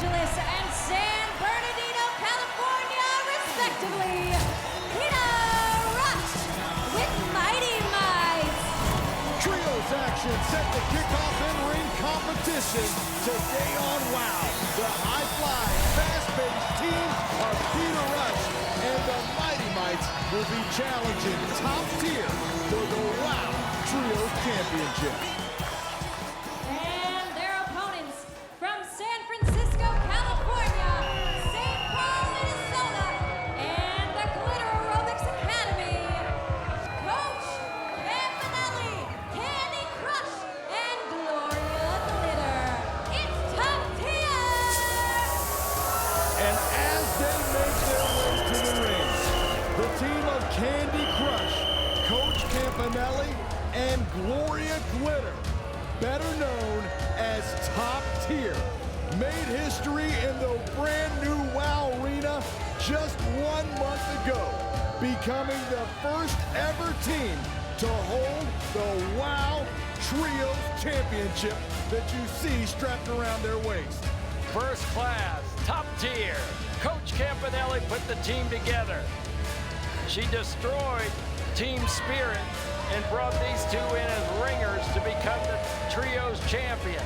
Angeles and San Bernardino, California, respectively, Keta Rush with Mighty Mites. Trios action set to kick off in-ring competition today on WOW. The high-flying, fast-paced team of Keta Rush and the Mighty Mites will be challenging top tier for the WOW Trios Championship. And their opponents from San Francisco, California, St. Paul, Minnesota, and the Glitter Aerobics Academy, Coach Campanelli, Candy Crush, and Gloria Glitter. It's top tier! And as they make their way to the ring, the team of Candy Crush, Coach Campanelli, and Gloria Glitter, better known as Top Tier, made history in the brand new WOW Arena just 1 month ago, becoming the first ever team to hold the WOW Trios Championship that you see strapped around their waist. First class, top tier. Coach Campanelli put the team together. She destroyed team spirit and brought these two in as ringers to become the Trios champions.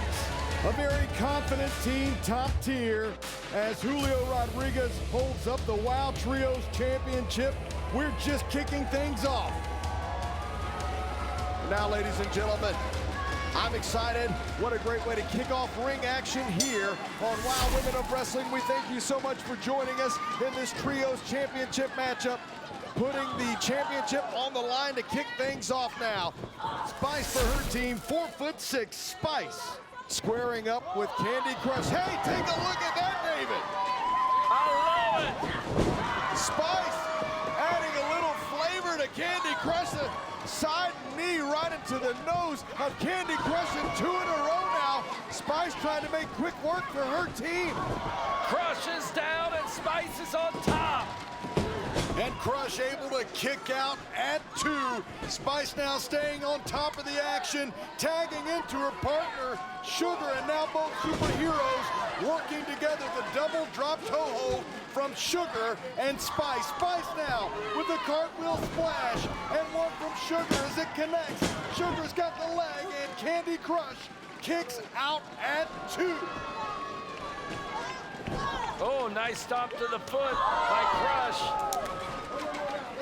A very confident team, top tier, as Julio Rodriguez holds up the WOW Trios Championship. We're just kicking things off. Now, ladies and gentlemen, I'm excited. What a great way to kick off ring action here on WOW Women of Wrestling. We thank you so much for joining us in this Trios Championship matchup, putting the championship on the line to kick things off now. Spice for her team, 4'6", Spice, squaring up with Candy Crush. Hey, take a look at that, David. I love it. Spice adding a little flavor to Candy Crush. The side knee right into the nose of Candy Crush, and 2 in a row now. Spice trying to make quick work for her team. Crush is down and Spice is on top. And Crush able to kick out at 2. Spice now staying on top of the action, tagging into her partner, Sugar, and now both superheroes working together. The double drop toe hold from Sugar and Spice. Spice now with the cartwheel splash, and one from Sugar as it connects. Sugar's got the leg, and Candy Crush kicks out at 2. Oh, nice stomp to the foot by Crush.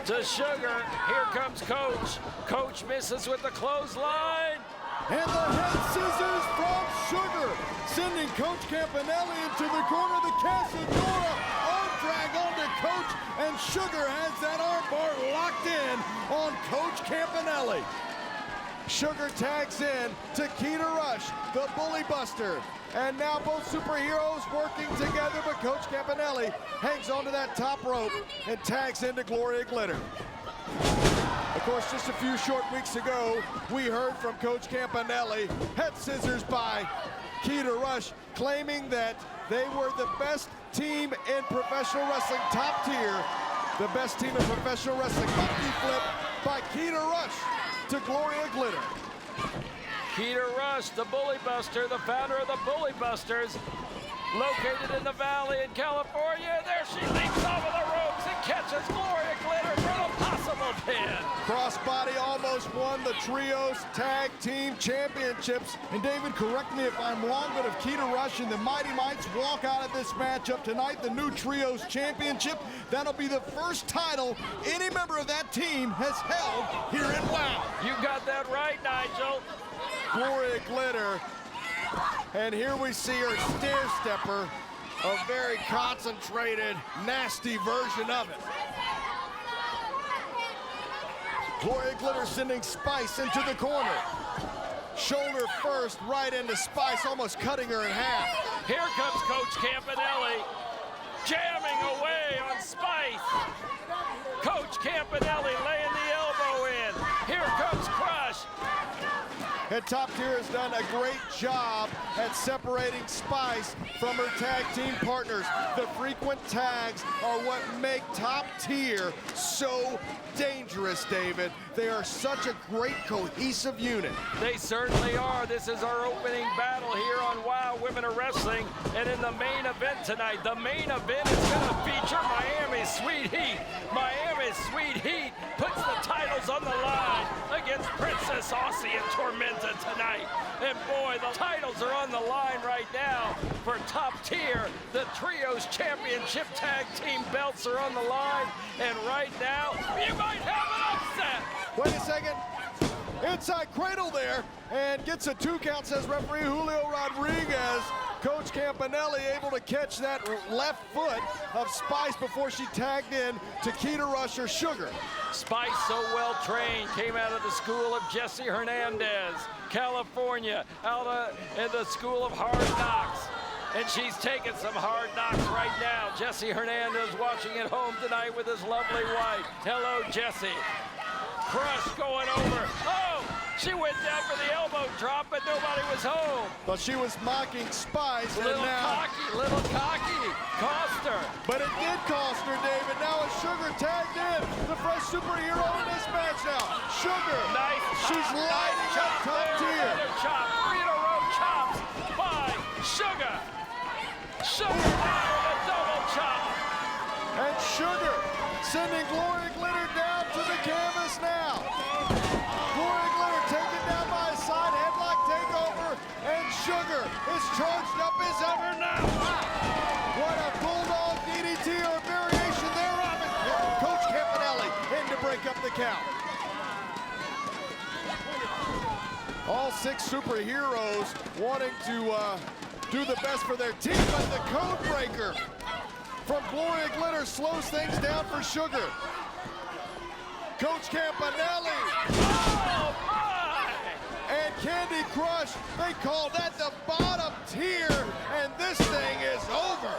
To Sugar, here comes Coach. Coach misses with the clothesline. And the head scissors from Sugar, sending Coach Campanelli into the corner. The Casadora arm drag onto Coach, and Sugar has that arm bar locked in on Coach Campanelli. Sugar tags in to Keta Rush, the Bully Buster. And now both superheroes working together, but Coach Campanelli hangs onto that top rope and tags into Gloria Glitter. Of course, just a few short weeks ago, we heard from Coach Campanelli, head scissors by Keta Rush, claiming that they were the best team in professional wrestling, top tier, the best team in professional wrestling. Monkey flip by Keta Rush to Gloria Glitter. Keta Rush, the Bully Buster, the founder of the Bully Busters, located in the Valley in California. There she leaps over the ropes and catches Gloria Glitter for the possible pin. Crossbody almost won the Trios Tag Team Championships. And David, correct me if I'm wrong, but if Keta Rush and the Mighty Mites walk out of this matchup tonight, the new Trios Championship, that'll be the first title any member of that team has held here in WOW. You got that right, Nigel. Gloria Glitter, and here we see her stair stepper, a very concentrated, nasty version of it. Gloria Glitter sending Spice into the corner. Shoulder first, right into Spice, almost cutting her in half. Here comes Coach Campanelli, jamming away on Spice. Coach Campanelli laying the elbow in. Here comes Crush. And Top Tier has done a great job at separating Spice from her tag team partners. The frequent tags are what make Top Tier so dangerous, David. They are such a great cohesive unit. They certainly are. This is our opening battle here on WOW Women Women of Wrestling. And in the main event tonight, the main event is going to feature Miami Sweet Heat. Miami Sweet Heat puts the titles on the line against Princess Aussie and Tormenta tonight. And boy, the titles are on the line right now for top tier. The Trios Championship Tag Team belts are on the line. And right now, you might have an upset. Wait a second. Inside cradle there, and gets a 2 count, says referee Julio Rodriguez. Coach Campanelli able to catch that left foot of Spice before she tagged in to Keta Rusher Sugar. Spice, so well trained, came out of the school of Jessie Hernandez, California, in the school of hard knocks. And she's taking some hard knocks right now. Jessie Hernandez watching at home tonight with his lovely wife. Hello, Jessie. Crush going over. Oh, she went down for the elbow drop, but nobody was home. But she was mocking Spice. Little Kaki, cost her. But it did cost her, David. Now is Sugar tagged in. The fresh superhero in this match now. Sugar. Nice chop, she's lighting up top tier. Chop, 3 in a row chops by Sugar. Sugar down with a double chop. And Sugar sending Glory Glitter down to the canvas now. Glory Glitter taken down by his side, headlock takeover, and Sugar is charged up as ever now. What a bulldog DDT or variation thereof. And Coach Campanelli in to break up the count. All 6 superheroes wanting to do the best for their team, but the code breaker from Gloria Glitter slows things down for Sugar. Coach Campanelli. Oh, my! And Candy Crush, they call that the bottom tier, and this thing is over.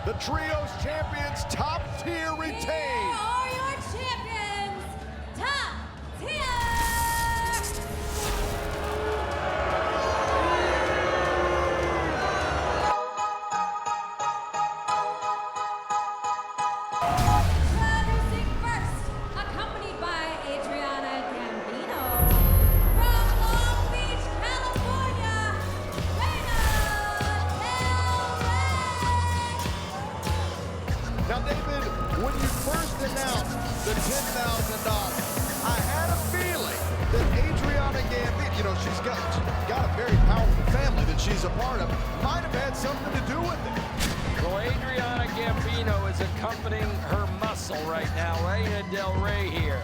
The Trios champions, top tier retain. Here are your champions, top tier. Introducing first, accompanied by Adriana Gambino. From Long Beach, California, Raina Del Rey. Now, David, when you first announced the $10,000, I had a feeling that Adriana Gambino, you know, she's got a very powerful family that she's a part of, might have had something to do with it. Well, Adriana Gambino is accompanying her muscle right now, Raina Del Rey here.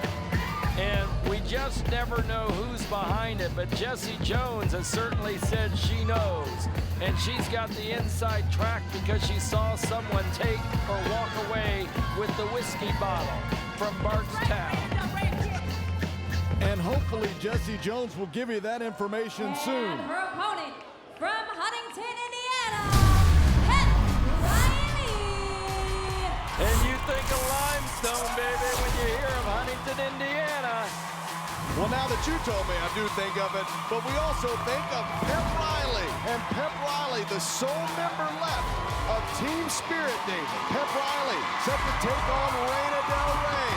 And we just never know who's behind it, but Jessie Jones has certainly said she knows. And she's got the inside track because she saw someone take or walk away with the whiskey bottle from Bartstown. And hopefully Jessie Jones will give you that information soon. And her opponent from Huntington, Indiana, Pep Riley. And you think of limestone, baby, when you hear of Huntington, Indiana. Well, now that you told me, I do think of it, but we also think of Pep Riley. And Pep Riley, the sole member left of Team Spirit, David. Pep Riley set to take on Raina Del Rey.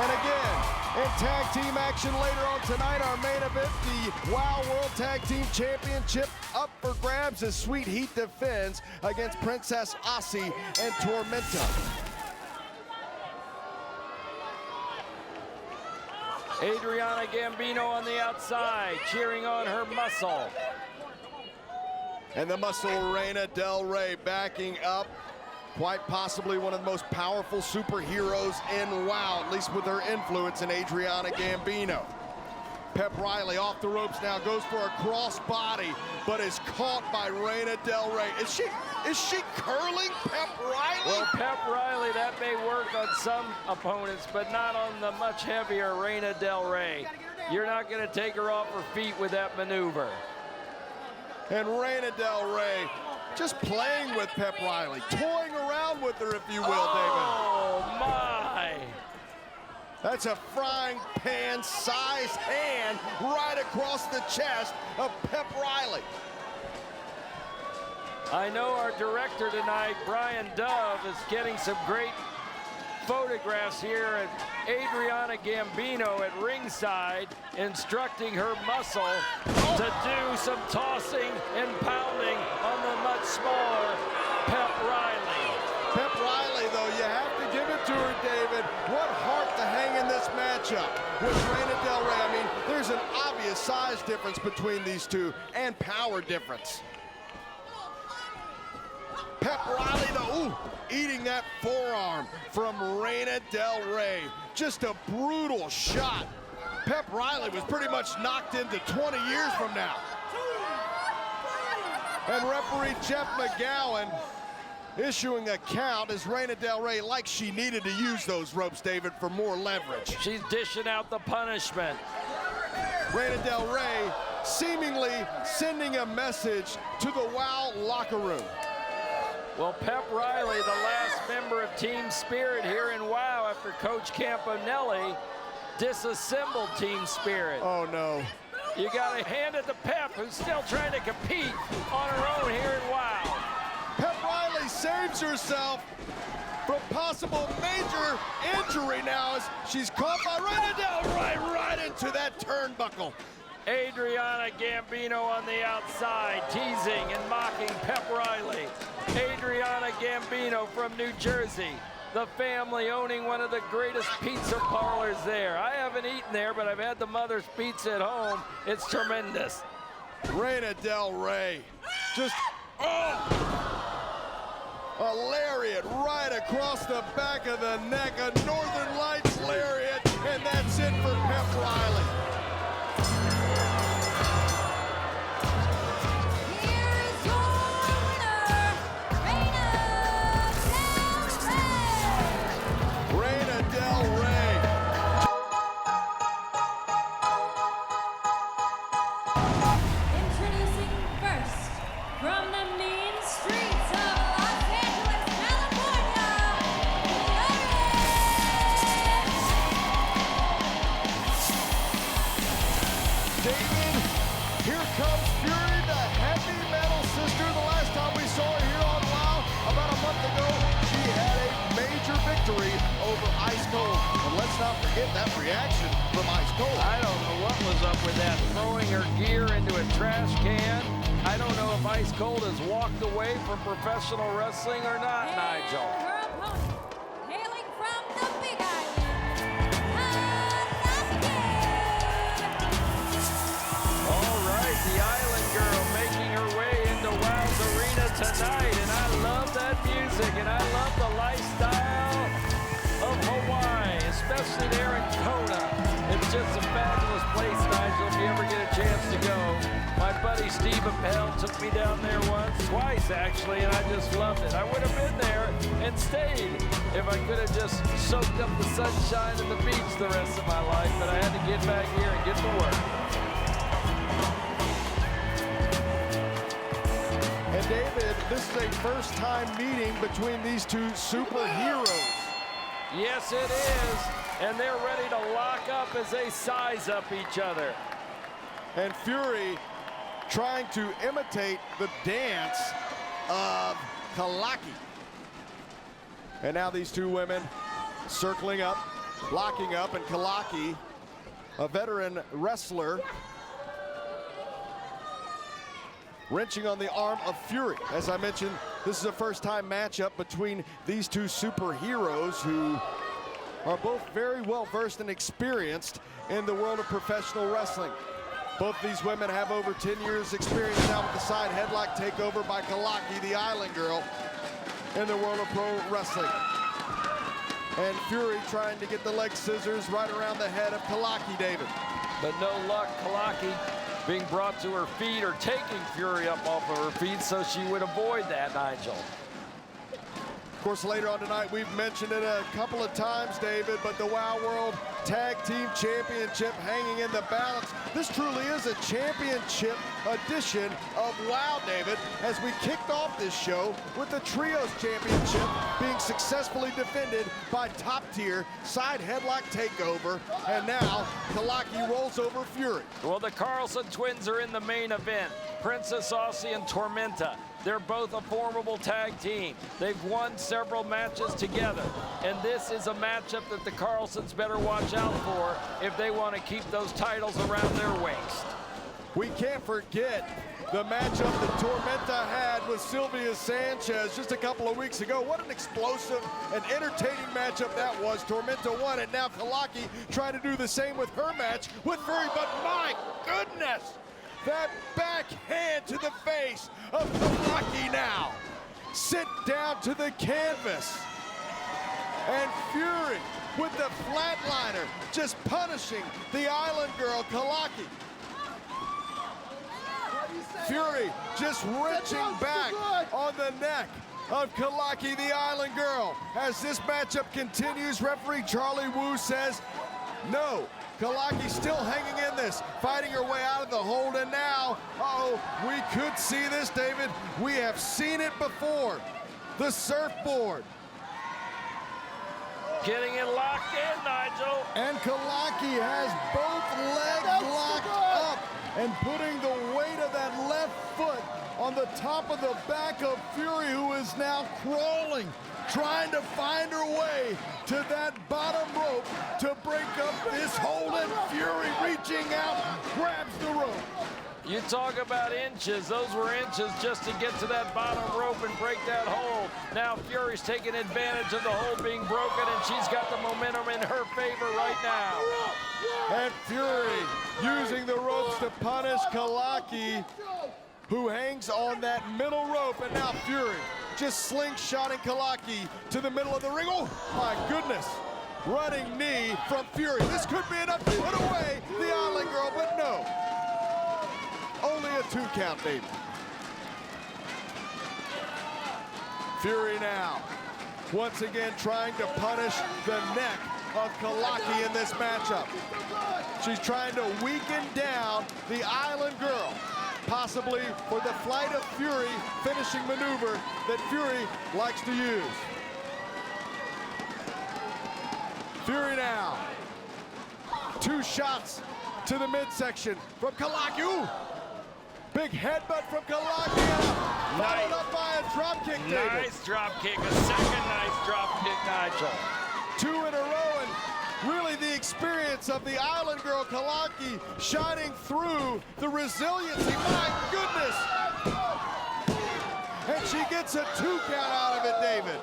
And again, in tag team action later on tonight, our main event, the WOW World Tag Team Championship up for grabs as Sweet Heat defends against Princess Aussie and Tormenta. Adriana Gambino on the outside, cheering on her muscle. And the muscle Raina Del Rey backing up. Quite possibly one of the most powerful superheroes in WOW, at least with her influence in Adriana Gambino. Pep Riley off the ropes now, goes for a crossbody, but is caught by Raina Del Rey. Is she curling Pep Riley? Well, Pep Riley, that may work on some opponents, but not on the much heavier Raina Del Rey. You're not going to take her off her feet with that maneuver. And Raina Del Rey just playing with Pep Riley, toying around with her, if you will, Oh, my. That's a frying pan size hand right across the chest of Pep Riley. I know our director tonight, Brian Dove, is getting some great photographs here, and Adriana Gambino at ringside, instructing her muscle to do some tossing and pounding on the much smaller Pep Riley. Pep Riley, though, you have to give it to her, David. What heart to hang in this matchup with Raina Del Rey. I mean, there's an obvious size difference between these two and power difference. Pep Riley, though, ooh, eating that forearm from Raina Del Rey. Just a brutal shot. Pep Riley was pretty much knocked into 20 years from now. And referee Jeff McGowan issuing a count as Raina Del Rey, like she needed to use those ropes, David, for more leverage. She's dishing out the punishment. Raina Del Rey seemingly sending a message to the WOW locker room. Well, Pep Riley, the last member of Team Spirit here in WOW after Coach Campanelli disassembled Team Spirit. Oh, no. You got to hand it to Pep, who's still trying to compete on her own here in WOW. Pep Riley saves herself from possible major injury now as she's caught by Raina Del Rey right into that turnbuckle. Adriana Gambino on the outside, teasing and mocking Pep Riley. Adriana Gambino from New Jersey, the family owning one of the greatest pizza parlors there. I haven't eaten there, but I've had the mother's pizza at home. It's tremendous. Raina Del Rey, just, oh! A lariat right across the back of the neck, a Northern Lights lariat, and that's it for Pep Riley. Over Ice Cold. And let's not forget that reaction from Ice Cold. I don't know what was up with that, throwing her gear into a trash can. I don't know if Ice Cold has walked away from professional wrestling or not, Nigel. Her opponent, hailing from the Big Island, Kaki. All right, the Island Girl making her way into WOW's arena tonight, and I love that music, and I love the lifestyle of Hawaii, especially there in Kona. It's just a fabulous place, Nigel, if you ever get a chance to go. My buddy Steve Appel took me down there twice actually, and I just loved it. I would have been there and stayed if I could have just soaked up the sunshine and the beach the rest of my life, but I had to get back here and get to work. And David, this is a first-time meeting between these two superheroes. Yes, it is, and they're ready to lock up as they size up each other. And Fury trying to imitate the dance of Kaki. And now these two women circling up, locking up, and Kaki, a veteran wrestler, wrenching on the arm of Fury. As I mentioned, this is a first-time matchup between these two superheroes who are both very well versed and experienced in the world of professional wrestling. Both these women have over 10 years experience now with the side headlock takeover by Kaki, the Island Girl, in the world of pro wrestling. And Fury trying to get the leg scissors right around the head of Kaki, David. But no luck, Kaki being brought to her feet or taking Fury up off of her feet so she would avoid that, Nigel. Of course, later on tonight, we've mentioned it a couple of times, David, but the WOW World Tag Team Championship hanging in the balance. This truly is a championship edition of WOW, David, as we kicked off this show with the Trios Championship being successfully defended by top-tier side headlock takeover, and now Kaki rolls over Fury. Well, the Carlson twins are in the main event. Princess Aussie and Tormenta. They're both a formidable tag team. They've won several matches together. And this is a matchup that the Carlsons better watch out for if they want to keep those titles around their waist. We can't forget the matchup that Tormenta had with Sylvia Sanchez just a couple of weeks ago. What an explosive and entertaining matchup that was. Tormenta won, and now Kaki trying to do the same with her match with Fury, but my goodness, that backhand to the face of Kaki now. Sit down to the canvas. And Fury with the flatliner just punishing the Island Girl, Kaki. Fury just wrenching back on the neck of Kaki, the Island Girl. As this matchup continues, referee Charlie Wu says, no, Kaki still hanging in this, fighting her way out of the hold, and now, we could see this, David. We have seen it before. The surfboard. Getting it locked in, Nigel. And Kaki has both legs locked up and putting the weight of that left foot on the top of the back of Fury, who is now crawling, trying to find her way to that bottom rope to break up this hold, and Fury reaching out, grabs the rope. You talk about inches, those were inches just to get to that bottom rope and break that hold. Now Fury's taking advantage of the hold being broken, and she's got the momentum in her favor right now. And Fury using the ropes to punish Kaki, who hangs on that middle rope, and now Fury just slingshotting Kaki to the middle of the ring. Oh my goodness, running knee from Fury. This could be enough to put away the Island Girl, but no. Only a 2 count, baby. Fury now, once again trying to punish the neck of Kaki in this matchup. She's trying to weaken down the Island Girl, possibly for the Flight of Fury finishing maneuver that Fury likes to use. Fury now, 2 shots to the midsection from Kaki. Ooh. Big headbutt from Kaki, followed up by a dropkick, David. Nice dropkick, a second nice dropkick, Nigel. 2 in a row, and really the experience of the Island Girl, Kaki, shining through the resiliency. My goodness! And she gets a 2 count out of it, David.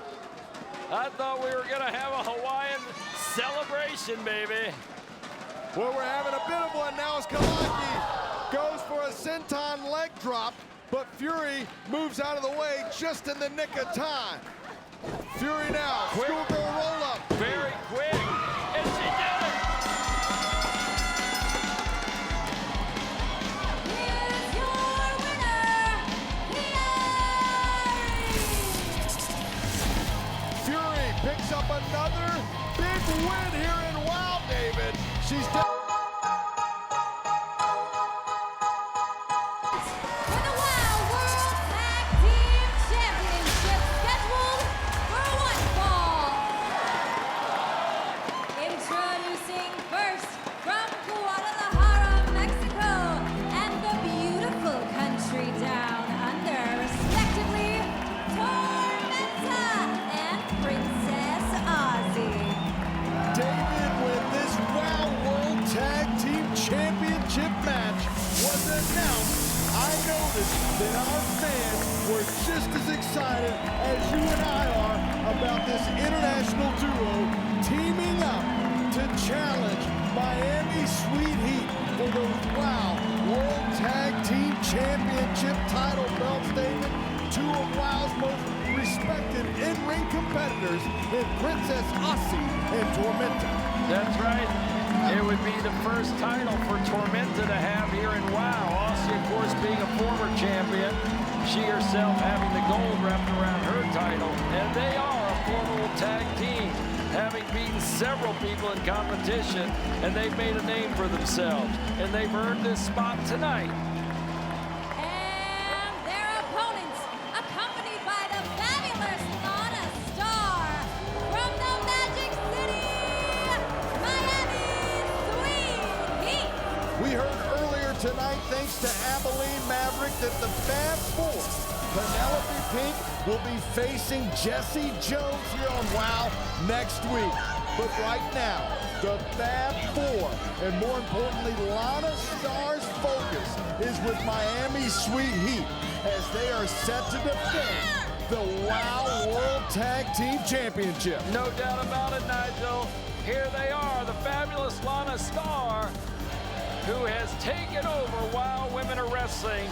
I thought we were gonna have a Hawaiian celebration, baby. Well, we're having a bit of one now as Kaki goes for a senton leg drop, but Fury moves out of the way just in the nick of time. Fury now, schoolgirl roll up. Very quick, and she did it! Here's your winner, Fury picks up another big win here in WOW, David. She's done. For the WOW World Tag Team Championship scheduled for one fall. Introducing first from Guadalajara, Mexico, and the beautiful country down under, respectively, Tormenta and Princess Aussie. David, when this WOW World Tag Team Championship match was announced, I noticed that our fans were just as excited as you and I are about this international duo teaming up to challenge Miami Sweet Heat for the WOW World Tag Team Championship title belts, David. 2 of WOW's most respected in-ring competitors in Princess Aussie and Tormenta. That's right. It would be the first title for Tormenta to have here in WOW. Aussie, of course, being a former champion. She herself having the gold wrapped around her title. And they are a formidable tag team, having beaten several people in competition, and they've made a name for themselves. And they've earned this spot tonight. And their opponents, accompanied by the fabulous Lana Star from the Magic City, Miami Sweet Heat. We heard earlier tonight, thanks to Abilene Maverick, that the Fab Four Penelope Pink will be facing Jessie Jones here on WOW next week. But right now, the Fab Four, and more importantly, Lana Star's focus is with Miami Sweet Heat as they are set to defend the WOW World Tag Team Championship. No doubt about it, Nigel. Here they are, the fabulous Lana Star, who has taken over WOW Women of Wrestling,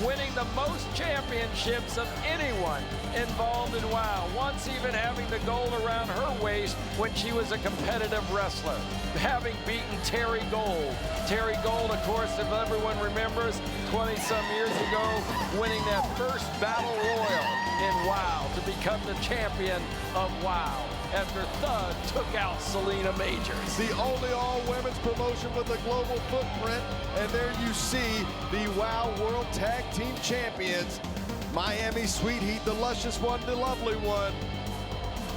winning the most championships of anyone involved in WOW, once even having the gold around her waist when she was a competitive wrestler, having beaten Terry Gold. Terry Gold, of course, if everyone remembers, 20-some years ago, winning that first Battle Royal in WOW to become the champion of WOW after Thug took out Selena Majors. The only all-women's promotion with a global footprint, and there you see the WOW World Tag Team Champions, Miami Sweet Heat, the luscious one, the lovely one,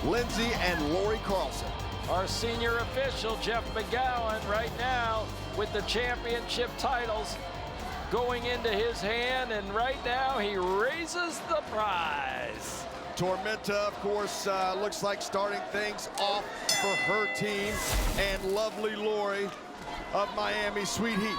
Lindsey and Laurie Carlson. Our senior official, Jeff McGowan, right now with the championship titles going into his hand, and right now he raises the prize. Tormenta, of course, looks like starting things off for her team, and lovely Laurie of Miami Sweet Heat.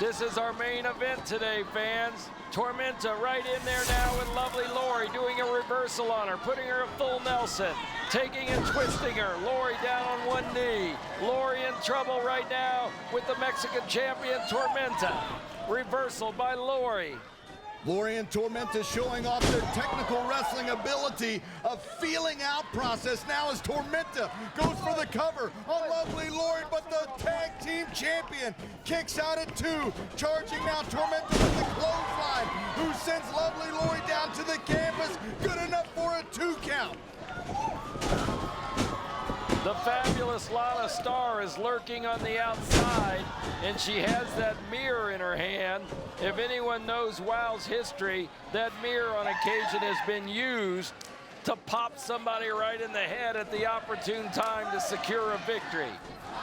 This is our main event today, fans. Tormenta right in there now with lovely Laurie, doing a reversal on her, putting her a full Nelson, taking and twisting her. Laurie down on one knee. Laurie in trouble right now with the Mexican champion, Tormenta. Reversal by Laurie. Laurie and Tormenta showing off their technical wrestling ability, a feeling out process now as Tormenta goes for the cover on lovely Laurie, but the tag team champion kicks out at two, charging now Tormenta with the clothesline, who sends lovely Laurie down to the canvas, good enough for a 2 count. The fabulous Lana Star is lurking on the outside, and she has that mirror in her hand. If anyone knows WOW's history, that mirror on occasion has been used to pop somebody right in the head at the opportune time to secure a victory.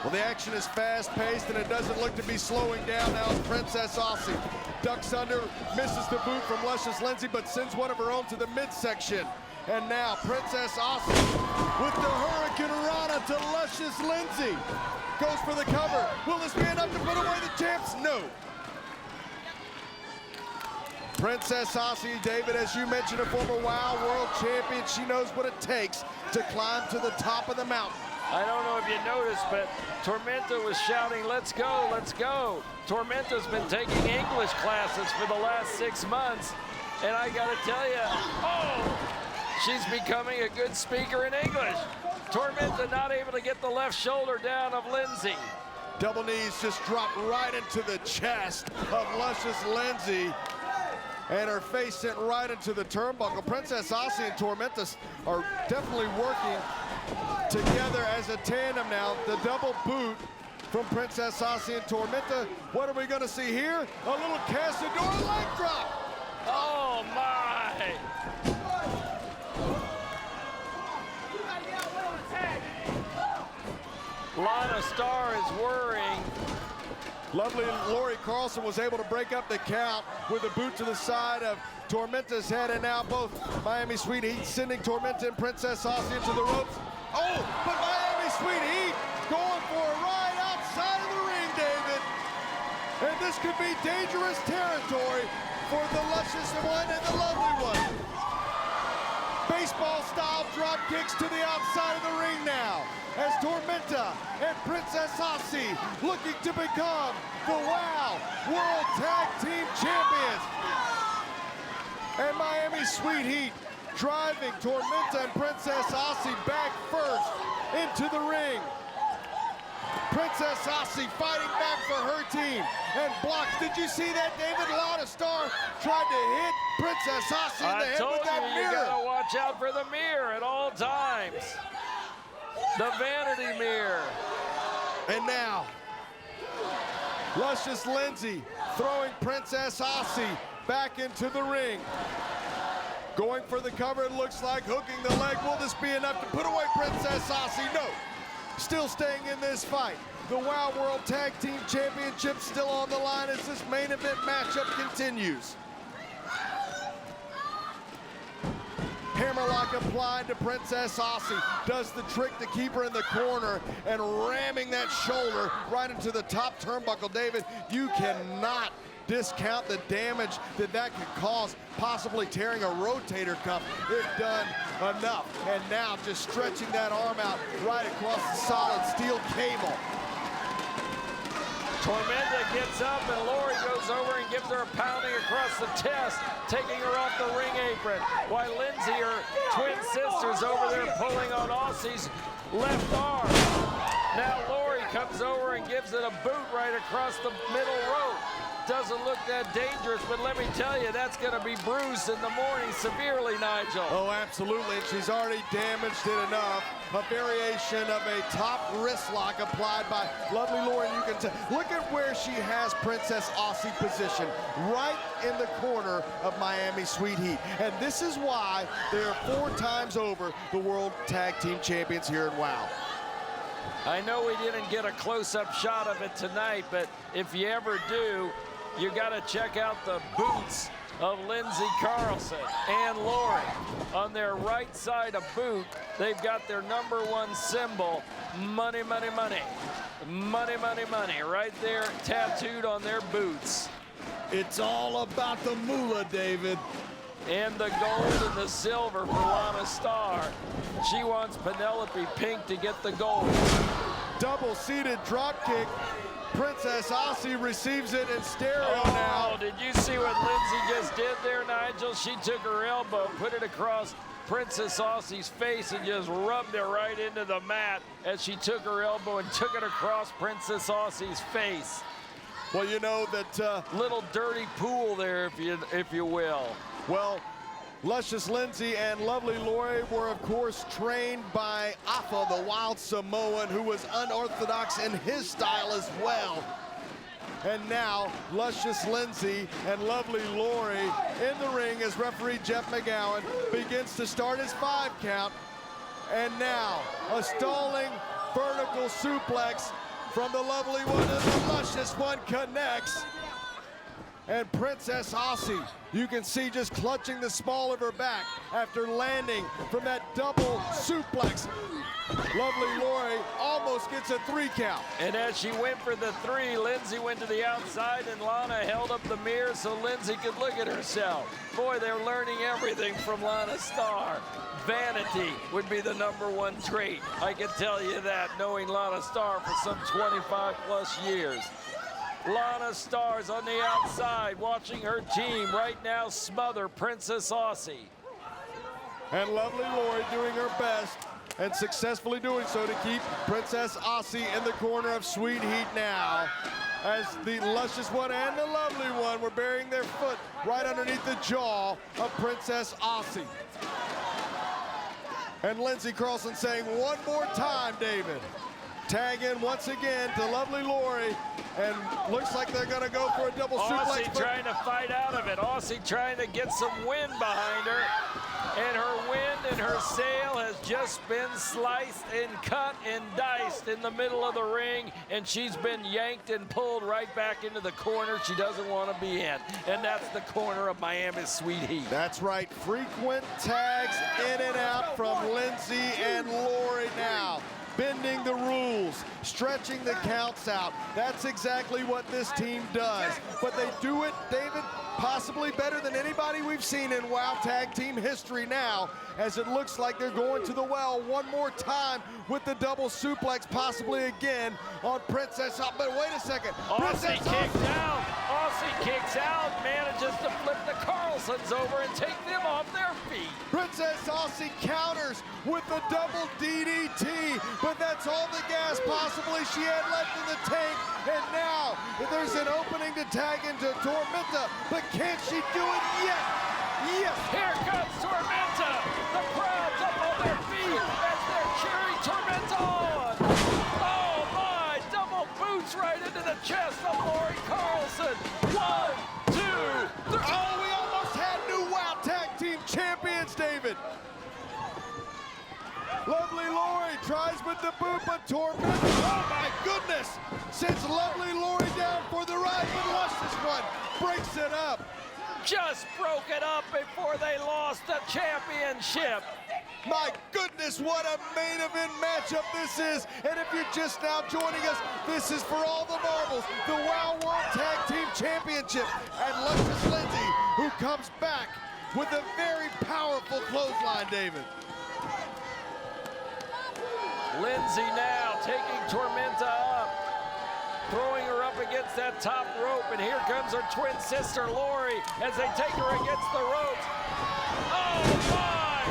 Well, the action is fast-paced, and it doesn't look to be slowing down now as Princess Aussie ducks under, misses the boot from luscious Lindsey, but sends one of her own to the midsection. And now Princess Aussie with the Hurricane Rana to luscious Lindsey. Goes for the cover. Will this be enough to put away the champs? No. Princess Aussie, David, as you mentioned, a former WOW World Champion. She knows what it takes to climb to the top of the mountain. I don't know if you noticed, but Tormenta was shouting, "Let's go, let's go." Tormenta's been taking English classes for the last 6 months, and I gotta tell you, she's becoming a good speaker in English. Tormenta not able to get the left shoulder down of Lindsey. Double knees just dropped right into the chest of luscious Lindsey, and her face sent right into the turnbuckle. Princess Aussie and Tormenta are definitely working together as a tandem now. The double boot from Princess Aussie and Tormenta. What are we going to see here? A little Casador leg drop. Oh my! Lana Star is worrying. Lovely Laurie Carlson was able to break up the count with a boot to the side of Tormenta's head, and now both Miami Sweet Heat sending Tormenta and Princess Aussie into the ropes. Oh, but Miami Sweet Heat going for a ride outside of the ring, David. And this could be dangerous territory for the luscious one and the lovely one. Baseball-style drop kicks to the outside of the ring now, as Tormenta and Princess Aussie looking to become the WOW World Tag Team Champions. And Miami Sweet Heat driving Tormenta and Princess Aussie back first into the ring. Princess Aussie fighting back for her team and blocks. Did you see that, David? Lana Star tried to hit Princess Aussie in the head with that mirror. You gotta watch out for the mirror at all times. The vanity mirror. And now, luscious Lindsey throwing Princess Aussie back into the ring. Going for the cover, it looks like, hooking the leg. Will this be enough to put away Princess Aussie? No. Still staying in this fight. The WOW World Tag Team Championship still on the line as this main event matchup continues. Hammerlock applied to Princess Aussie. Does the trick to keep her in the corner and ramming that shoulder right into the top turnbuckle. David, you cannot discount the damage that could cause, possibly tearing a rotator cuff if done enough. And now just stretching that arm out right across the solid steel cable. Tormenta gets up and Laurie goes over and gives her a pounding across the chest, taking her off the ring apron, while Lindsey, her twin sister's over there pulling on Aussie's left arm. Now Laurie comes over and gives it a boot right across the middle rope. Doesn't look that dangerous, but let me tell you, that's going to be bruised in the morning severely, Nigel. Oh, absolutely. And she's already damaged it enough. A variation of a top wrist lock applied by lovely Laurie. You can look at where she has Princess Aussie positioned, right in the corner of Miami Sweet Heat. And this is why they're 4 times over the World Tag Team Champions here in WOW. I know we didn't get a close-up shot of it tonight, but if you ever do, you got to check out the boots of Lindsey Carlson and Laurie. On their right side of boot, they've got their #1 symbol, money, money, money. Money, money, money, right there tattooed on their boots. It's all about the moolah, David. And the gold and the silver for Lana Starr. She wants Penelope Pink to get the gold. Double-seated drop kick. Princess Aussie receives it in stereo now. Did you see what Lindsey just did there, Nigel? She took her elbow, put it across Princess Aussie's face and just rubbed it right into the mat as she took her elbow and took it across Princess Aussie's face. Well, you know that little dirty pool there, if you will. Well, Luscious Lindsey and lovely Laurie were, of course, trained by Afa, the wild Samoan, who was unorthodox in his style as well. And now, Luscious Lindsey and lovely Laurie in the ring as referee Jeff McGowan begins to start his 5 count. And now, a stalling vertical suplex from the lovely one, and the luscious one connects. And Princess Aussie, you can see just clutching the small of her back after landing from that double suplex. Lovely Laurie almost gets a 3 count. And as she went for the 3, Lindsey went to the outside and Lana held up the mirror so Lindsey could look at herself. Boy, they're learning everything from Lana Starr. Vanity would be the #1 trait. I can tell you that, knowing Lana Starr for some 25+ years. Lana Starr's on the outside, watching her team right now smother Princess Aussie. And lovely Laurie doing her best and successfully doing so to keep Princess Aussie in the corner of Sweet Heat now, as the luscious one and the lovely one were burying their foot right underneath the jaw of Princess Aussie. And Lindsey Carlson saying, one more time, David. Tag in once again to lovely Laurie, and looks like they're gonna go for a double suplex. Aussie trying to fight out of it. Aussie trying to get some wind behind her. And her wind and her sail has just been sliced and cut and diced in the middle of the ring, and she's been yanked and pulled right back into the corner she doesn't want to be in. And that's the corner of Miami's Sweet Heat. That's right, frequent tags in and out from Lindsey and Laurie now. Bending the rules, stretching the counts out. That's exactly what this team does. But they do it, David, possibly better than anybody we've seen in WOW Tag Team history now, as it looks like they're going to the well one more time with the double suplex, possibly again on Princess Aussie. But wait a second. Aussie kicks out. Aussie kicks out, manages to flip the Carlsons over and take them off their feet. Princess Aussie counters with the double DDT, but that's all the gas possibly she had left in the tank. And now there's an opening to tag into Tormenta, but can't she do it yet? Yes. Here comes Tormenta. The crowd's up on their feet as they're cheering Tormenta on. Oh my, double boots right into the chest of Laurie Carlson. 1, 2, 3. Oh, we almost had new WOW Tag Team Champions, David. Lovely Laurie tries with the boot, but Tormenta, oh my goodness, sends lovely Laurie down for the ride, but Luscious one breaks it up. just broke it up before they lost the championship. My goodness, what a main event matchup this is. And if you're just now joining us, this is for all the marbles, the WOW World Tag Team Championship. And Luscious Lindsey, who comes back with a very powerful clothesline, David. Lindsey now taking Tormenta up, throwing her up against that top rope, and here comes her twin sister, Laurie, as they take her against the ropes. Oh my!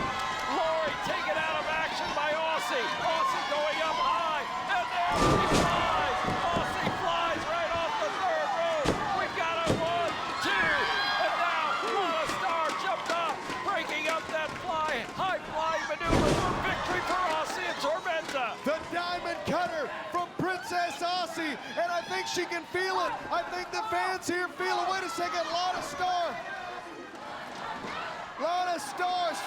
Laurie taken out of action by Aussie. Aussie going up high, and there she flies. Aussie flies right off the third rope. We've got a 1, 2, and now Lana Star jumped up, breaking up that high flying maneuver for victory for Aussie and Tormenta. The diamond cutter from Princess Aussie, and I think she can feel it. I think the fans here feel it. Wait a second, Lana Star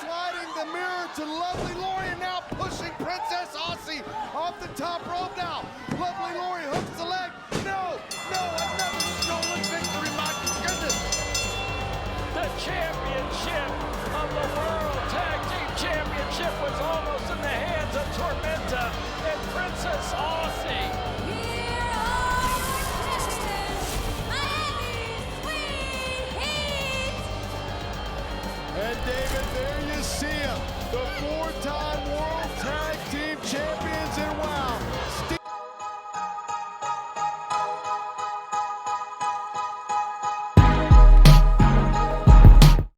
sliding the mirror to lovely Laurie, and now pushing Princess Aussie off the top rope now. Lovely Laurie hooks the leg. No, another stolen victory, my goodness. The championship of the World Tag Team Championship was almost in the hands of Tormenta and Princess Aussie. Here are your champions, Miami Sweet Heat. And David, there you see him.